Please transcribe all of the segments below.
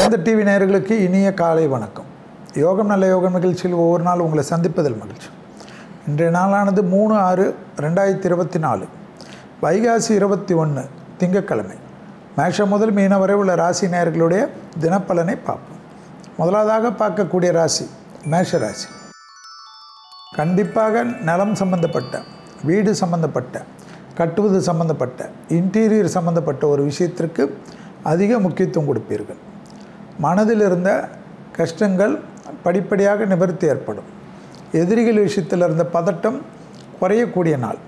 வேந்த TV நேயர்களுக்கு இனிய காலை வணக்கம். யோகம் நல்ல யோகம் நிகழ்ச்சியில் ஒவ்வொரு நாள் உங்களை சந்திப்பதில் மகிழ்ச்சி. இன்றைய நாளானது 3/6/2024 வைகாசி 21 திங்கட்கிழமை. மேஷம் முதல் மீனம் வரை உள்ள ராசி நேயர்களுடைய தினப்பலனை பார்ப்போம். முதலாவதாக பார்க்கக்கூடிய ராசி மேஷ ராசி. கண்டிப்பாக நிலம் சம்பந்தப்பட்ட, வீடு சம்பந்தப்பட்ட, கட்டுவது சம்பந்தப்பட்ட, இன்டீரியர் சம்பந்தப்பட்ட ஒரு விஷயத்திற்கு அதிக முக்கியத்துவம் கொடுப்பீர்கள். மனதில் இருந்த கஷ்டங்கள் படிப்படியாக நிவர்த்தி ஏற்படும். எதிரிகள் விஷயத்தில் இருந்த பதட்டம் குறையக்கூடிய நாள்.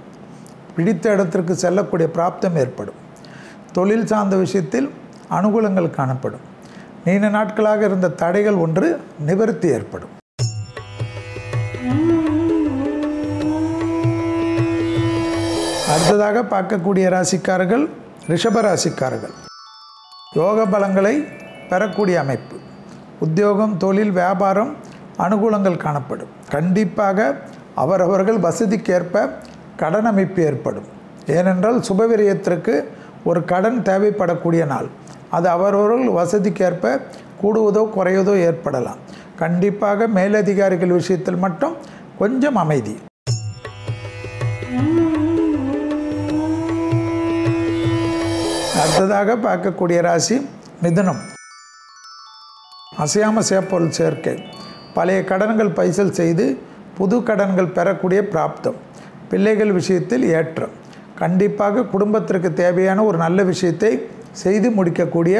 பிடித்த இடத்திற்கு செல்லக்கூடிய பிராப்தம் ஏற்படும். தொழில் சார்ந்த விஷயத்தில் அனுகூலங்கள் காணப்படும். நீண்ட நாட்களாக இருந்த தடைகள் ஒன்று நிவர்த்தி ஏற்படும். அடுத்ததாக பார்க்கக்கூடிய ராசிக்காரர்கள் ரிஷப ராசிக்காரர்கள். யோக பலங்களை பெறக்கூடிய அமைப்பு. உத்தியோகம், தொழில், வியாபாரம் அனுகூலங்கள் காணப்படும். கண்டிப்பாக அவரவர்கள் வசதிக்கேற்ப கடன் அமைப்பு ஏற்படும். ஏனென்றால் சுபவிரயத்திற்கு ஒரு கடன் தேவைப்படக்கூடிய நாள். அது அவரவர்கள் வசதிக்கேற்ப கூடுவதோ குறைவதோ ஏற்படலாம். கண்டிப்பாக மேலதிகாரிகள் விஷயத்தில் மட்டும் கொஞ்சம் அமைதி. அடுத்ததாக பார்க்கக்கூடிய ராசி மிதுனம். அசையாம சேப்பொருள் சேர்க்கை. பழைய கடன்கள் பைசல் செய்து புது கடன்கள் பெறக்கூடிய பிராப்தம். பிள்ளைகள் விஷயத்தில் ஏற்றம். கண்டிப்பாக குடும்பத்திற்கு தேவையான ஒரு நல்ல விஷயத்தை செய்து முடிக்கக்கூடிய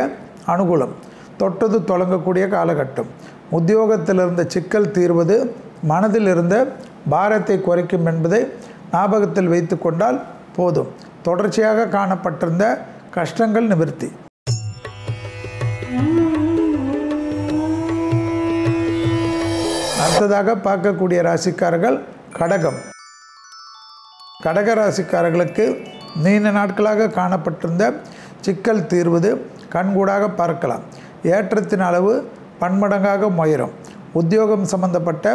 அனுகூலம். தொட்டது தொடங்கக்கூடிய காலகட்டம். உத்தியோகத்தில் இருந்த சிக்கல் தீர்வது மனதில் இருந்த பாரத்தை குறைக்கும் என்பதை ஞாபகத்தில் வைத்து கொண்டால் போதும். தொடர்ச்சியாக காணப்பட்டிருந்த கஷ்டங்கள் நிவர்த்தி. அடுத்ததாக பார்க்கக்கூடிய ராசிக்காரர்கள் கடகம். கடக ராசிக்காரர்களுக்கு நீண்ட நாட்களாக காணப்பட்டிருந்த சிக்கல் தீர்வது கண்கூடாக பார்க்கலாம். ஏற்றத்தின் அளவு பன்மடங்காக உயரும். உத்தியோகம் சம்பந்தப்பட்ட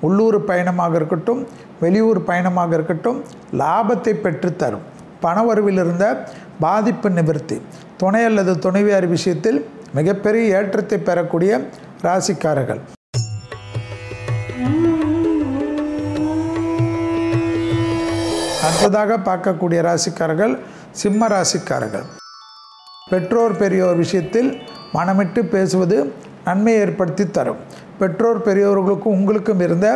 உள்ளூர் பயணமாக இருக்கட்டும், வெளியூர் பயணமாக இருக்கட்டும், லாபத்தை பெற்றுத்தரும். பணவரவில் இருந்த பாதிப்பு நிவர்த்தி. துணை அல்லது துணைவியார் விஷயத்தில் மிகப்பெரிய ஏற்றத்தை பெறக்கூடிய ராசிக்காரர்கள். அடுத்ததாக பார்க்கக்கூடிய ராசிக்காரர்கள் சிம்ம ராசிக்காரர்கள். பெற்றோர் பெரியோர் விஷயத்தில் மனமிட்டு பேசுவது நன்மை ஏற்படுத்தி தரும். பெற்றோர் பெரியோர்களுக்கும் உங்களுக்கும் இருந்த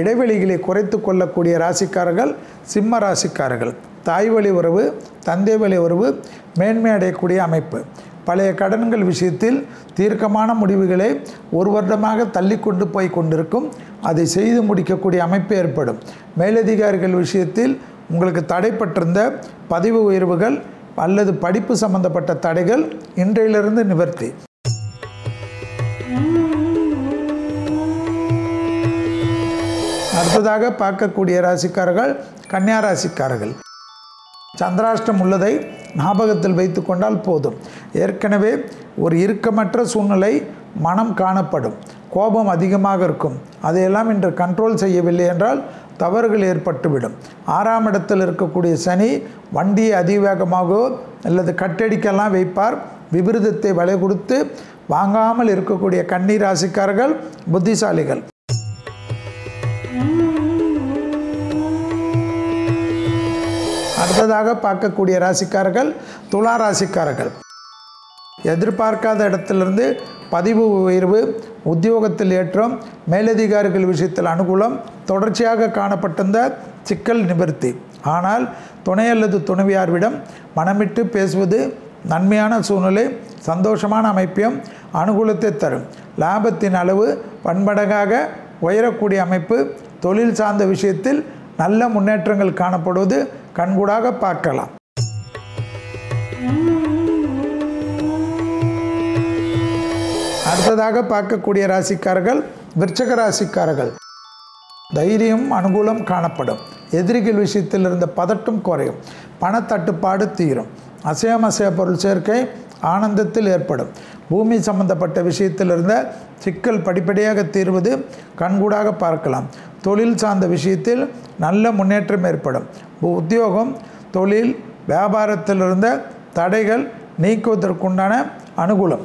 இடைவெளிகளை குறைத்து கொள்ளக்கூடிய ராசிக்காரர்கள் சிம்ம ராசிக்காரர்கள். தாய் வழி உறவு, தந்தை வழி உறவு மேன்மை அடையக்கூடிய அமைப்பு. பழைய கடன்கள் விஷயத்தில் தீர்க்கமான முடிவுகளை ஒரு வருடமாக தள்ளி கொண்டு போய் கொண்டிருக்கும். அதை செய்து முடிக்கக்கூடிய அமைப்பு ஏற்படும். மேலதிகாரிகள் விஷயத்தில் உங்களுக்கு தடைப்பட்டிருந்த பதவி உயர்வுகள் அல்லது படிப்பு சம்பந்தப்பட்ட தடைகள் இன்றையிலிருந்து நிவர்த்தி. அடுத்ததாக பார்க்கக்கூடிய ராசிக்காரர்கள் கன்னியா ராசிக்காரர்கள். சந்திராஷ்டம் உள்ளதை ஞாபகத்தில் வைத்து கொண்டால் போதும். ஏற்கனவே ஒரு இறுக்கமற்ற சூழ்நிலை மனம் காணப்படும். கோபம் அதிகமாக இருக்கும். அதையெல்லாம் இன்று கண்ட்ரோல் செய்யவில்லை என்றால் தவறுகள் ஏற்பட்டுவிடும். 6ஆம் இடத்தில் இருக்கக்கூடிய சனி வண்டியை அதிவேகமாகவோ அல்லது கட்டடிக்கெல்லாம் வைப்பார். விபரீதத்தை விலை கொடுத்து வாங்காமல் இருக்கக்கூடிய கன்னி ராசிக்காரர்கள் புத்திசாலிகள். அடுத்ததாக பார்க்கக்கூடிய ராசிக்காரர்கள் துலா ராசிக்காரர்கள். எதிர்பார்க்காத இடத்திலிருந்து பதிவு உயர்வு, உத்தியோகத்தில் ஏற்றம், மேலதிகாரிகள் விஷயத்தில் அனுகூலம், தொடர்ச்சியாக காணப்பட்டிருந்த சிக்கல் நிவர்த்தி. ஆனால் துணை அல்லது துணைவியார்விடம் மனமிட்டு பேசுவது நன்மையான சூழ்நிலை, சந்தோஷமான அமைப்பியம், அனுகூலத்தை தரும். லாபத்தின் அளவு பன்மடங்காக உயரக்கூடிய அமைப்பு. தொழில் சார்ந்த விஷயத்தில் நல்ல முன்னேற்றங்கள் காணப்படுவது கண்கூடாக பார்க்கலாம். அடுத்ததாக பார்க்கக்கூடிய ராசிக்காரர்கள் விருச்சக ராசிக்காரர்கள். தைரியம், அனுகூலம் காணப்படும். எதிரிகள் விஷயத்தில் இருந்த பதட்டம் குறையும். பணத்தட்டுப்பாடு தீரும். அசையாமசைய பொருள் சேர்க்கை ஆனந்தத்தில் ஏற்படும். பூமி சம்பந்தப்பட்ட விஷயத்தில் இருந்த சிக்கல் படிப்படியாக தீர்வது கண்கூடாக பார்க்கலாம். தொழில் சார்ந்த விஷயத்தில் நல்ல முன்னேற்றம் ஏற்படும். உத்தியோகம், தொழில், வியாபாரத்தில் இருந்த தடைகள் நீக்குவதற்குண்டான அனுகூலம்.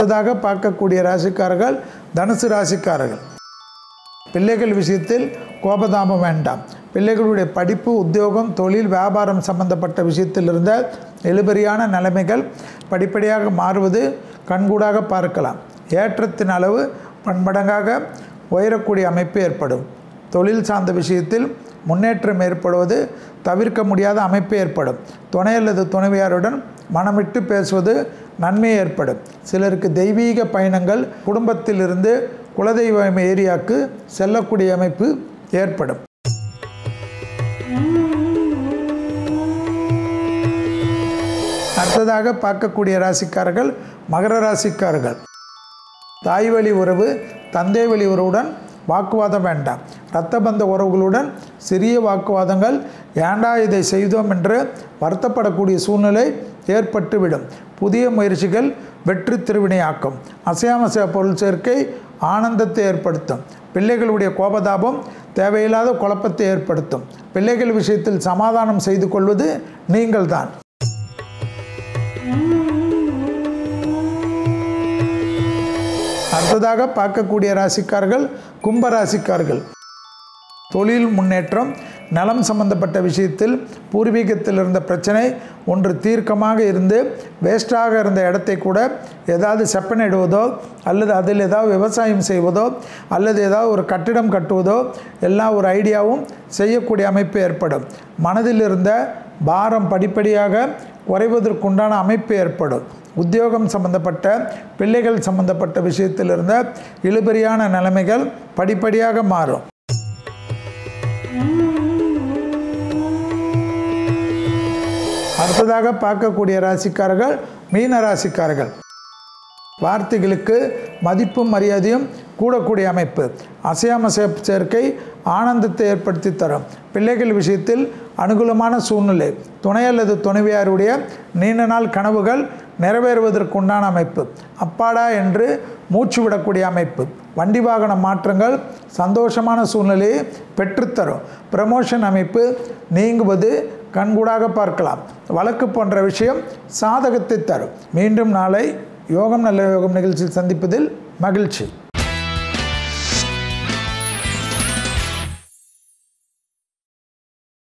அடுத்ததாக பார்க்கக்கூடிய ராசிக்காரர்கள் தனுசு ராசிக்காரர்கள். பிள்ளைகள் விஷயத்தில் கோபதாபம் வேண்டாம். பிள்ளைகளுடைய படிப்பு, உத்தியோகம், தொழில், வியாபாரம் சம்பந்தப்பட்ட விஷயத்தில் இருந்த இழுபறியான நிலைமைகள் படிப்படியாக மாறுவது கண்கூடாக பார்க்கலாம். ஏற்றத்தின் அளவு பன்மடங்காக உயரக்கூடிய அமைப்பு ஏற்படும். தொழில் சார்ந்த விஷயத்தில் முன்னேற்றம் ஏற்படுவது தவிர்க்க முடியாத அமைப்பு ஏற்படும். துணை அல்லது துணைவியாருடன் மனமிட்டு பேசுவது நன்மை ஏற்படும். சிலருக்கு தெய்வீக பயணங்கள், குடும்பத்திலிருந்து குலதெய்வ ஏரியாவுக்கு செல்லக்கூடிய அமைப்பு ஏற்படும். அடுத்ததாக பார்க்கக்கூடிய ராசிக்காரர்கள் மகர ராசிக்காரர்கள். தாய் வழி உறவு, தந்தை வழி உறவுடன் வாக்குவாதம் வேண்டாம். இரத்த பந்த உறவுகளுடன் சிறிய வாக்குவாதங்கள், ஏண்டா இதை செய்தோம் என்று வருத்தப்படக்கூடிய சூழ்நிலை ஏற்பட்டுவிடும். புதிய முயற்சிகள் வெற்றி திருவினையாக்கும். அசையாமசைய பொருள் சேர்க்கை ஆனந்தத்தை ஏற்படுத்தும். பிள்ளைகளுடைய கோபதாபம் தேவையில்லாத குழப்பத்தை ஏற்படுத்தும். பிள்ளைகள் விஷயத்தில் சமாதானம் செய்து கொள்வது நீங்கள்தான். அடுத்ததாக பார்க்கக்கூடிய ராசிக்காரர்கள் கும்ப ராசிக்காரர்கள். தொழில் முன்னேற்றம், நலம் சம்பந்தப்பட்ட விஷயத்தில் பூர்வீகத்தில் இருந்த பிரச்சனை ஒன்று தீர்க்கமாக இருந்து வேஸ்டாக இருந்த இடத்தை கூட ஏதாவது செப்பனிடுவதோ அல்லது அதில் ஏதாவது விவசாயம் செய்வதோ அல்லது ஏதாவது ஒரு கட்டிடம் கட்டுவதோ எல்லாம் ஒரு ஐடியாவும் செய்யக்கூடிய அமைப்பு ஏற்படும். மனதில் இருந்த பாரம் படிப்படியாக குறைவதற்குண்டான அமைப்பு ஏற்படும். உத்தியோகம் சம்பந்தப்பட்ட, பிள்ளைகள் சம்பந்தப்பட்ட விஷயத்தில் இருந்த இழுபறியான நிலைமைகள் படிப்படியாக மாறும். அடுத்ததாக பார்க்கக்கூடிய ராசிக்காரர்கள் மீன ராசிக்காரர்கள். வார்த்தைகளுக்கு மதிப்பும் மரியாதையும் கூடக்கூடிய அமைப்பு. அசையாமசைய சேர்க்கை ஆனந்தத்தை ஏற்படுத்தி தரும். பிள்ளைகள் விஷயத்தில் அனுகூலமான சூழ்நிலை. துணை அல்லது துணைவியாருடைய நீண்ட நாள் கனவுகள் நிறைவேறுவதற்குண்டான அமைப்பு. அப்பாடா என்று மூச்சு விடக்கூடிய அமைப்பு. வண்டி வாகன மாற்றங்கள் சந்தோஷமான சூழ்நிலையை பெற்றுத்தரும். ப்ரமோஷன் அமைப்பு நீங்குவது கண்கூடாக பார்க்கலாம். வழக்கு போன்ற விஷயம் சாதகத்தை தரும். மீண்டும் நாளை யோகம் நல்ல யோகம் நிகழ்ச்சியில் சந்திப்பதில் மகிழ்ச்சி.